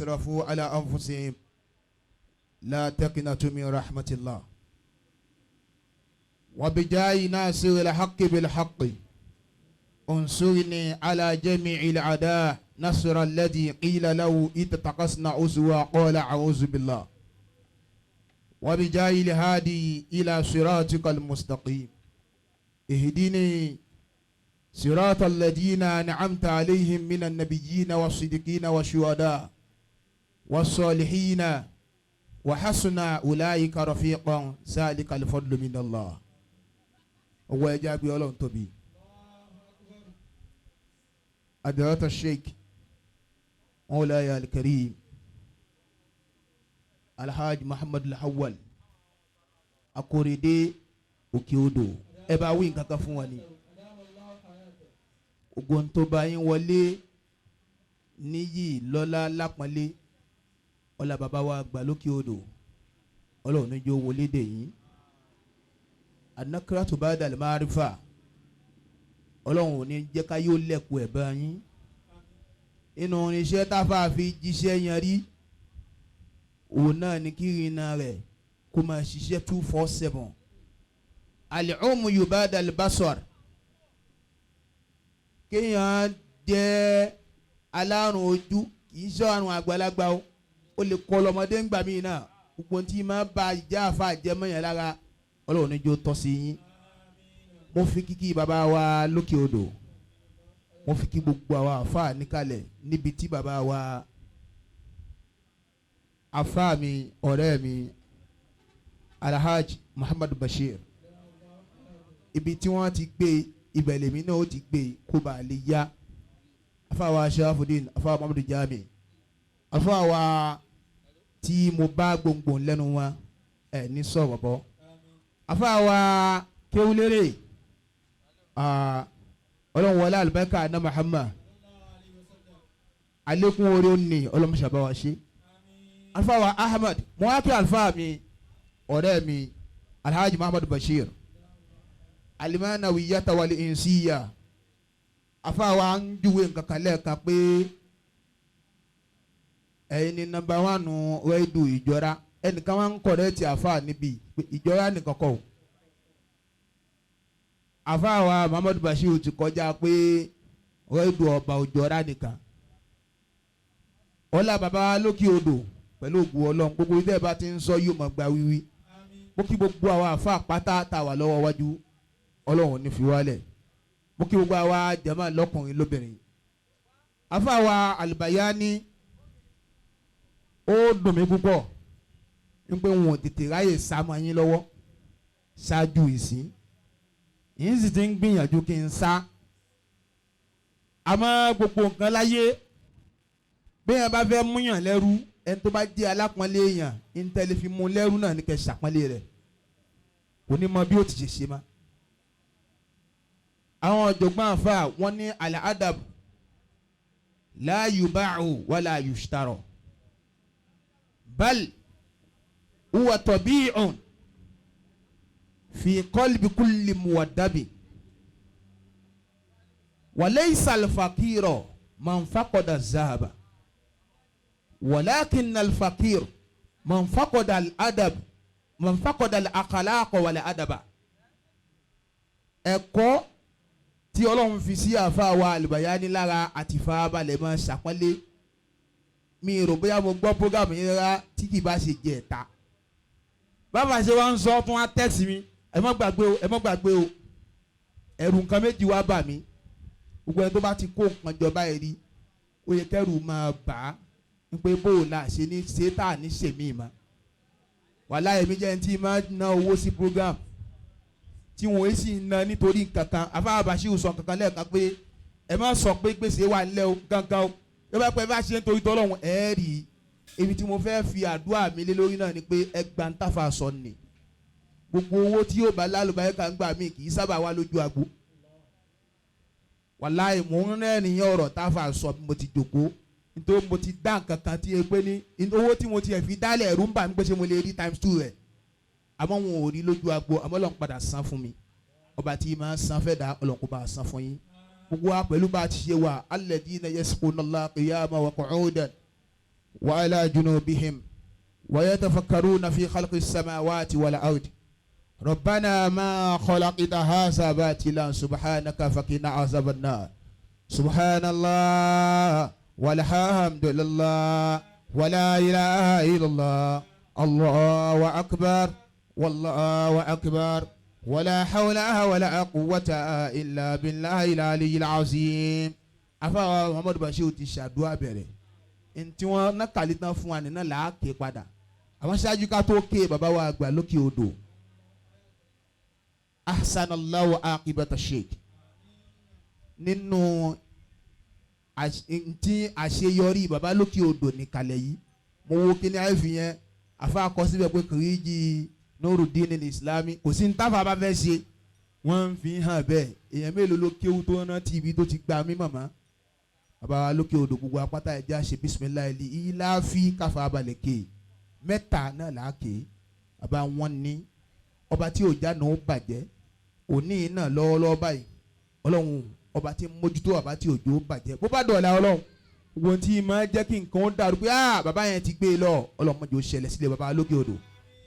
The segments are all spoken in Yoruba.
أسرفوا على أنفسهم لا تقنطوا من رحمة الله وبجاه ناصر الحق بالحق انصرني على جميع الأعداء نصر الذي قيل له إذ تقصنا أسوى قال أعوذ بالله وبجاه الهادي إلى صراطك المستقيم اهدني صراط الذين أنعمت عليهم من النبيين والصديقين والشهداء والصالحين وحسن أولئك رفيقا ذلك الفضل من الله وجاب يولون تبي أدرات الشيخ مولاي الكريم الحاج محمد الحول أكوريدي وكيودو إبا وين كاكافواني ogun tó bá yín wọlé níyì lọ́lá lápọ́nlé ọlá bàbá wa gbà lókè odò ọlọ́run níjó wọlé dè yín anakratu ba'da al-ma'rifa ọlọ́run ò ní jẹ́ ká yóò lẹ́kùn ẹ̀ bá yín inú iṣẹ́ táfà fi jíṣẹ́ yẹn rí òun náà ní kí irinna rẹ̀ kó máa ṣiṣẹ́ 247 al-umyu ba'da al-basar kéèyàn jẹ́ alárùn ojú kìí sọ àrùn àgbàlagbà ó lè kọ lọmọdé ńgbà míì náà gbogbo tí máa bá ìjà àfa àjẹmọ́yàn lára ọlọ́run níjó tọ́ sí yín mo fi kíkí bàbá wa lókè odò mo fi kí gbogbo àwa àfa níkàlẹ̀ níbi tí bàbá wa àfa mi ọ̀rẹ́ mi Alhaji Muhammadu Bashir ibi tí wọ́n ti gbé ibẹ̀ lèmi náà ó ti gbé kó bá lè yá afáwa Sharafuddin afáwa Muhammadu Jami afáwa tí mo bá gbòǹgbò lẹ́nu wọn ẹ̀ ní sọ̀rọ̀ bọ́ afáwa kéwúlérè ọlọ́run wọlé alùbáríkà ní Muhammad alẹ́kùn orí òní ọlọ́mọṣàbá wa ṣe afáwa Ahmad mo wá kí alfáà mi ọ̀rẹ́ mi Alhaji Muhammadu Bashir alimana wiyata wali insiya afawa ń júwe nǹkan kan lẹ́ẹ̀kan pé ẹ̀yin ni nọ́mbà 1 rédíò ìjọra ẹnìkan wá ń kọ̀rẹ́ẹ̀tì àfa níbí pé ìjọra nìkan kọ́ àfáàwà Muhammadu Bashir ti kọjá pé rédíò ọba òjọra nìkan ọlá bàbá lókè odò pẹ̀lú ògùn ọlọ́run gbogbo ilé ẹ̀ bá ti ń sọ yóò mọ̀ gba wíwí mo kí gbogbo àwọn àfa pátá tá a wà lọ́wọ́ wájú ọlọ́run ní fi wálẹ̀ mo kí gbogbo àwa jama lọ́kùnrin lóbìnrin àfáàwà Al-Bayani ó dùn mí púpọ̀ ń pé wọn ò tètè ráyè sámọ yín lọ́wọ́ ṣáájú ìsín yìí sì ti ń gbìyànjú kí n sá àmọ́ gbogbo nǹkan láyé bí yẹn bá fẹ́ múyàn lẹ́rú ẹni tó bá jẹ́ alápọ̀nlé èèyàn ń tẹ́lẹ̀ fi mú lẹ́rú náà ní kẹ́ ṣàpọ́nlé rẹ̀ kò ní mọ bí ó ti ṣe ṣe má. àwọn ọ̀jọ̀gbọ́n àfa wọn ní al-adab la yuba'u wala yushtara bal huwa tabi'un fi qalbi kulli muwaddabi wa laysa al-faqiru man faqada az-zahaba walakin al-faqir man faqada al-adab man faqada al-akhlaq wal adaba. ẹ̀kọ́ tí Ọlọ́run fi sí àfa wa Al-Bayani lára àti farabalẹ̀ máa ṣàpọ́nlé mi rò bóyá mo gbọ́ programu yẹn rárá tí kì í bá ṣe jẹ ẹ̀ta bàbá ṣe wá ń sọ fún wa tẹ́sí mi ẹ má gbàgbé o ẹ má gbàgbé o ẹ̀rù nǹkan méjì wá bà mí gbogbo ẹni tó bá ti kó nǹkan jọba ẹ̀ rí ó yẹ kẹ́rù máa bà á ń pé bóò la ṣe ní ṣe tá à ní ṣèmí ma wàhálà èmi jẹ́ ní tí máa ná owó sí program tí wọ́n sì ń ná nítorí nǹkan kan afáà Bashir sọ kankan lẹ́ẹ̀kan pé ẹ má sọ pé gbèsè wà nílẹ̀ o gángan o ẹ bá pẹ́ bá ṣe ń torí tọ́lọ́hún ẹ̀ rí ibi tí mo fẹ́ fi àdúrà mi lé lórí náà ni pé ẹgbà ń tàfà sọ ni gbogbo owó tí yóò bá lálùbáyé kan gbà mí kì í sábà wá lójú àgbo wàláì mò ń rẹ́rìn-ín ọ̀rọ̀ tàfà sọ bí mo ti jòkó nítorí mo ti dá nǹkan kan tí e pé ní owó tí mo ti ẹ̀ fi dálẹ̀ ẹ̀rú ń bà mí pé ṣé mo lè rí ×2 rẹ̀ àmọ́ wọn ò rí lójú àgbo àmọ́ Ọlọ́run padà san fún mi ọba tí máa san fẹ́ dá Ọlọ́run kó bá san fún yín gbogbo wa pẹ̀lú bá a ti ṣe wà alladhina yasquna Allaha qiyaman wa qu'udan وعلى جنوبهم ويتفكرون في خلق السماوات والأرض ربنا ما خلقت هذا باطلا سبحانك فقنا عذاب النار سبحان الله والحمد لله ولا إله إلا الله الله أكبر والله أكبر ولا حول ولا قوة إلا بالله العلي العظيم. Àfáà Muhammadu Bashir ti ṣàdúrà bẹ̀rẹ̀ ntí wọn nákàlí tán fún wa nínú làákè padà àwọn ṣáájú ká tó ké bàbá wa àgbà lókè odò ahsanallahu aqibata sheikh nínú ntí àṣeyọrí bàbá lókè odò nìkàlẹ̀ yìí mo wo kíní àìfi yẹn àfáà kọ síbẹ̀ pé kìrìjì Nurudeen Islami kò sí ní táfà bá fẹ́ ṣe wọ́n ń fi hàn bẹ́ẹ̀ èèyàn mélòó ló kéwú tó rántí ibi tó ti gba mí màmá bàbá wa lókè odò gbogbo apáta ẹja ṣe bisimilayi li ìlàfi káfa abalẹ̀ ké mẹ́ta náà là á ké bàbá wọn ní ọba tí òjá náà ó bàjẹ́ òní náà lọ́wọ́lọ́wọ́ báyìí ọlọ́run ọba tí mójútó ọba tí òjò bàjẹ́ bó bá dọ̀la ọlọ́run gbogbo tí máa jẹ́ kí nǹkan ó dàrú pé bàbá yẹn ti gbé e lọ ọlọ́mọdé ó ṣẹlẹ̀ sílẹ̀ bàbá lókè odò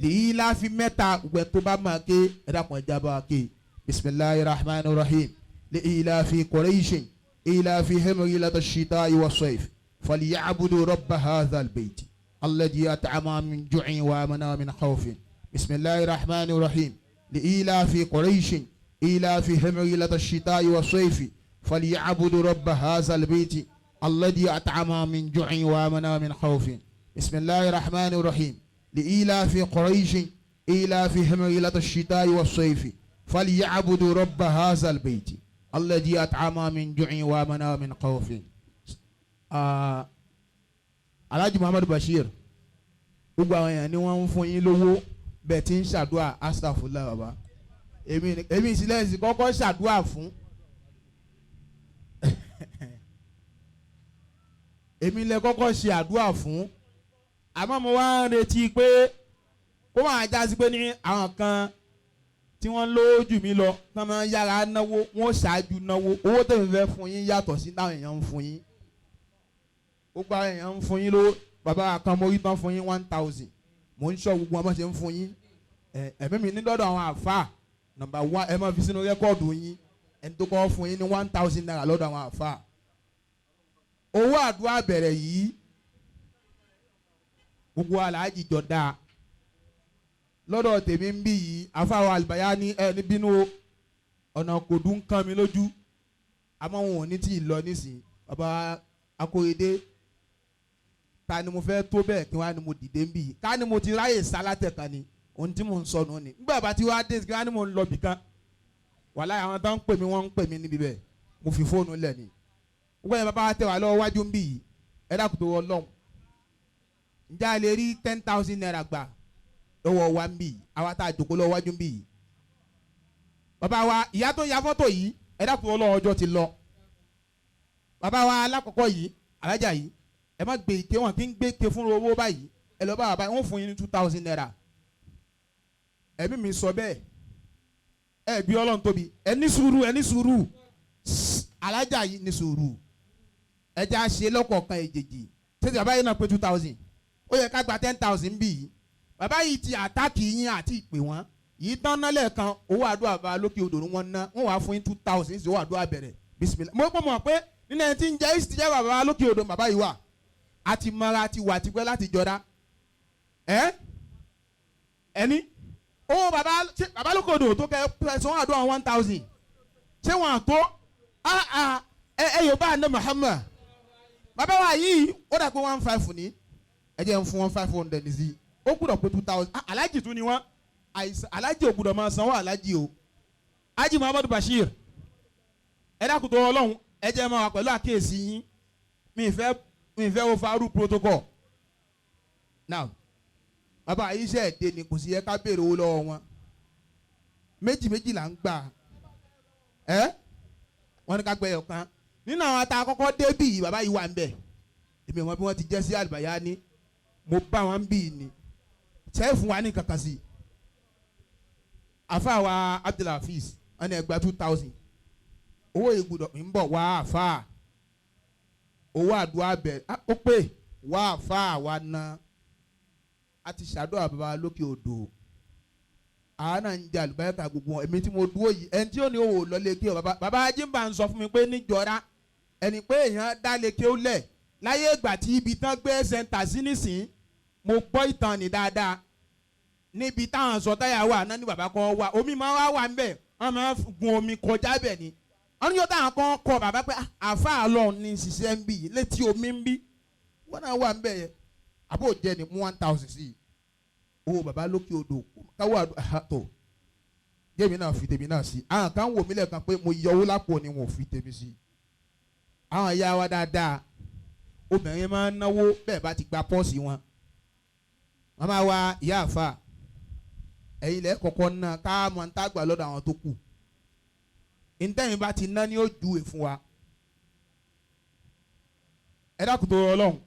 li ìlàfi mẹ́ta gbogbo tó bá máa ké ẹ̀dá kan ẹja bá wa ké bisimilayi rahman rahim li ìlàfi Qurayshin إلافهم ليلة الشتاء والصيف فليعبدوا رب هذا البيت الذي أطعمهم من جوع وآمنهم من خوف بسم الله الرحمن الرحيم لإلاف قريش إلافهم ليلة الشتاء والصيف فليعبدوا رب هذا البيت الذي أطعمهم من جوع وآمنهم من خوف بسم الله الرحمن الرحيم لإلاف قريش إلافهم ليلة الشتاء والصيف فليعبدوا رب هذا البيت alladhi at'ama min ju'in wa amana min khawfin. Alhaji Muhammadu Bashir gbogbo àwọn èèyàn ni wọ́n ń fún yín lówó bẹ́ẹ̀ tí ń ṣàdúrà astaghfirullah bàbá èmi ìsìlẹ̀ ìsìn kọ́kọ́ ṣàdúrà fún èmi lẹ kọ́kọ́ ṣe àdúrà fún àmọ́ mo wá ń retí pé kó máa já sí pé ní àwọn kan tí wọ́n lówó jù mí lọ tí wọ́n yára náwó wọ́n ṣáájú náwó owó tẹ̀mí fẹ́ fún yín yàtọ̀ sí táwọn èèyàn ń fún yín gbogbo àwọn èèyàn ń fún yín lówó bàbá kan mo rí tán fún yín 1000 mò ń sọ gbogbo ọmọ ṣe ń fún yín ẹ̀mí mi ní dọ́dọ̀ àwọn àfà nọ́mbà 1 ẹ máa fi sínú rẹ́kọ̀dù yín ẹni tó kọ́ fún yín ní 1000 naira lọ́dọ̀ àwọn àfà owó àdúrà bẹ̀rẹ̀ yìí gbogbo aláàjì jọ dáa lọ́dọ̀ tèmi ń bí yìí àfàwọ̀ àlùbáyá ní ẹni bínú ọ̀nà kò dùn kàn mí lójú àmọ́ wọn ò ní tí ì lọ nísìnyí bàbá Akóredé ta ni mo fẹ́ tó bẹ́ẹ̀ kí wọ́n á ní mo dìde ń bí yìí ká ní mo ti ráyè sálátẹ̀ kan ni ohun tí mò ń sọnù ni nígbà bá ti wá dé kí wọ́n á ní mo ń lọ bìkan wàláhì àwọn tó ń pè mí wọ́n ń pè mí níbi bẹ́ẹ̀ mo fi fóònù lẹ̀ ni gbogbo yẹn bàbá wa tẹ̀ wá lọ́wọ́ wájú ń bí yìí ẹ dákun tó wọ lọ́hùn ǹjẹ́ a lè rí 10,000 naira gbà lọ́wọ́ wa ń bì yìí àwa tá a jòkó lọ́wọ́ wájú ń bì yìí bàbá wa ìyá tó ya fọ́tò yìí ẹ dákun ọlọ́wọ́ ọjọ́ ti lọ bàbá wa alákọ̀ọ́kọ́ yìí alájà yìí ẹ má gbé ike wọn kí ń gbé ike fún owó báyìí ẹ lọ bá bàbá wọn fún yín ní 2,000 naira ẹ̀mí mi sọ bẹ́ẹ̀ ẹ bí ọlọ́run tóbi ẹ ní sùúrù alájà yìí ní sùúrù ẹ já ṣe lọ́kọ̀ọ̀kan èjèèjì tètè bàbá yìí náà pé 2,000 ó yẹ ká gba 10,000 bì yìí bàbá yìí ti àtàkì yín àti ìpè wọn yìí tán ná lẹ́ẹ̀kan owó àdúrà bá lókè odò wọn ná wọn wàá fún yín 2,000 sí owó àdúrà bẹ̀rẹ̀ bisimilá mo mọ̀ pé nínú ẹni tí ń jẹ́ ìsìtì jẹ́ bàbá lókè odò bàbá yìí wà àti mara ti wà tipẹ́ láti jọra ẹni owó bàbá lókè odò tó kẹ́ pẹ̀sẹ̀ wọn àdúrà 1,000 ṣé wọn àtó ẹ yóò bá àná Muhammad bàbá wa yìí ó dà pé 1,500 ní ẹ jẹ́ ń fún 1,500 ní sí ó gbúdọ̀ pé 2,000 alájì tún ni wọ́n alájì ò gbúdọ̀ máa sanwó alájì o Haji Muhammadu Bashir ẹ dákun tó ọlọ́run ẹ jẹ́ máa wà pẹ̀lú àkíyèsí yín mi ìfẹ́ wo faru protocol now bàbá iṣẹ́ ẹ̀dẹ́ ni kò sí yẹ ká béèrè owó lọ́wọ́ wọn méjì là ń gbà wọ́n ní ká gbẹ ọ̀kan nínú àwọn ata àkọ́kọ́ débì yìí bàbá yìí wà ń bẹ̀ èmi ò mọ bí wọ́n ti jẹ́ sí àlùbáyá ní mo bá wọn bì ní sẹ́yìn fún wa ní kankan sí àfa wa Abdulhafiz ẹni ẹgbàá 2,000 owó ìgbùdọ̀ ń bọ̀ wá àfa owó àdúrà bẹ̀rẹ̀ ó pè wá àfa wa ná a ti ṣàdúrà bàbá lókè odò àánà ń jẹ àlùbáyàkà gbogbo èmi tí mo dúró yìí ẹni tí ó ní òwò lọlé kí ọ bàbá Ajínbà ń sọ fún mi pé níjọra ẹni pé èèyàn dá lé kí ó lẹ̀ láyé ìgbà tí ibi tán gbé sẹ́ńtà sí nísìn mo gbọ́ ìtàn ní dáadáa níbi táwọn sọ táyà wà náà ní bàbá kan wà omi máa wà ń bẹ̀ wọ́n máa gun omi kọjá bẹ̀ ni wọ́n ní yóò táwọn kan kọ bàbá pé àáfàá lọ ní ṣiṣẹ́ ń bì létí omi ń bí wọ́n náà wà ń bẹ̀ yẹn àbò jẹ́ ni mú 1000 sí i owó bàbá lókè odò káwọ́ àtọ̀ jẹ́mi náà fi tèmi náà sí i àwọn kan wò mí lẹ́ẹ̀kan pé mo yọ owó lápò ni wọn ò fi tèmi sí i àwọn ìyá wa dáadáa obìnrin máa ń náwó bẹ́ẹ̀ bá ti gba pọ́ọ̀sì wọn wọ́n máa wá ìyá àfà ẹ̀yin lẹ́ kọ̀ọ̀kan náà ká mọ̀ ń tágbà lọ́dọ̀ àwọn tó kù ntẹ́yìn bá ti ná ní ó ju èfún wa ẹ dákun tó Ọlọ́run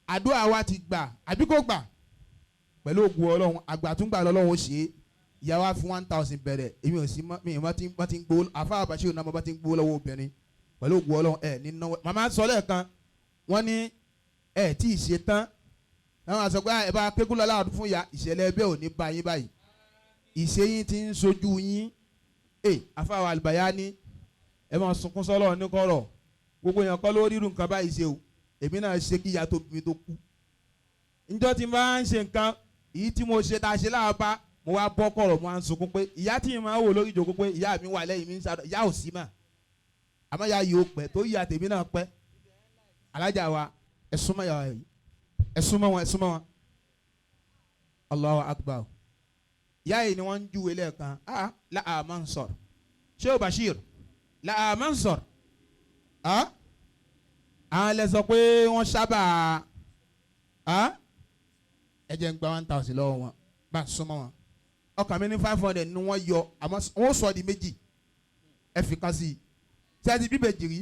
àdúrà wa ti gbà àbí kò gbà pẹ̀lú ògùn Ọlọ́run àgbàtúngbà lọ́lọ́run ó ṣe é ìyá wa fi 1000 bẹ̀rẹ̀ èmi ò sí mi ìmọ̀ tí ń gbowó àfa àbàṣe òun náà mo bá ti ń gbowó lọ́wọ́ obìnrin pẹ̀lú ògùn Ọlọ́run ẹ̀ ní náwó màmá sọ lẹ́ẹ̀kan wọ́n ní ẹ̀ tí ì ṣe tán àwọn àṣọgbà ẹ̀ bá kékun lọ́la fún ya ìṣẹ̀lẹ̀ ẹbẹ̀ ò ní bá yín báyìí ìṣẹ́yìn ti ń sojú yín àfa àwọn àlùbáyá ní ẹ máa sunkún sọ́lọ́ ní kọ́rọ̀ gbogbo èèyàn kọ́ ló rírun nǹkan báyìí ṣe o èmi náà ṣe kí ìyá tó bí mi tó kú njọ́ tí n bá ń ṣe nǹkan èyí tí mo ṣe tá a ṣe láàbá mo wá bọ́ kọ̀rọ̀ mo wá ń sunkún pé ìyá tí mi máa wò lórí ìjókòó pé ìyá mi wà lẹ́yìn mi ń sàdọ̀ ìyá ò sí mà àmọ́ ìyá yìí ó pẹ́ tó ìyá tèmi náà pẹ́ alájà wa ẹ súnmọ́ ìyá wa yìí ẹ súnmọ́ wọn Allahu Akbar ìyá yìí ni wọ́n ń júwe lẹ́ẹ̀kan láà Mansur Sheikh Bashir láà Mansur àwọn lẹ sọ pé wọ́n sábà ẹ jẹ́ ń gba 1000 lọ́wọ́ wọn bá a súnmọ́ wọn ọkàn mi ní 500 ni wọ́n yọ àmọ́ wọ́n sọ di méjì ẹ fi kan sí i tí a ti bíbẹ̀ jìrì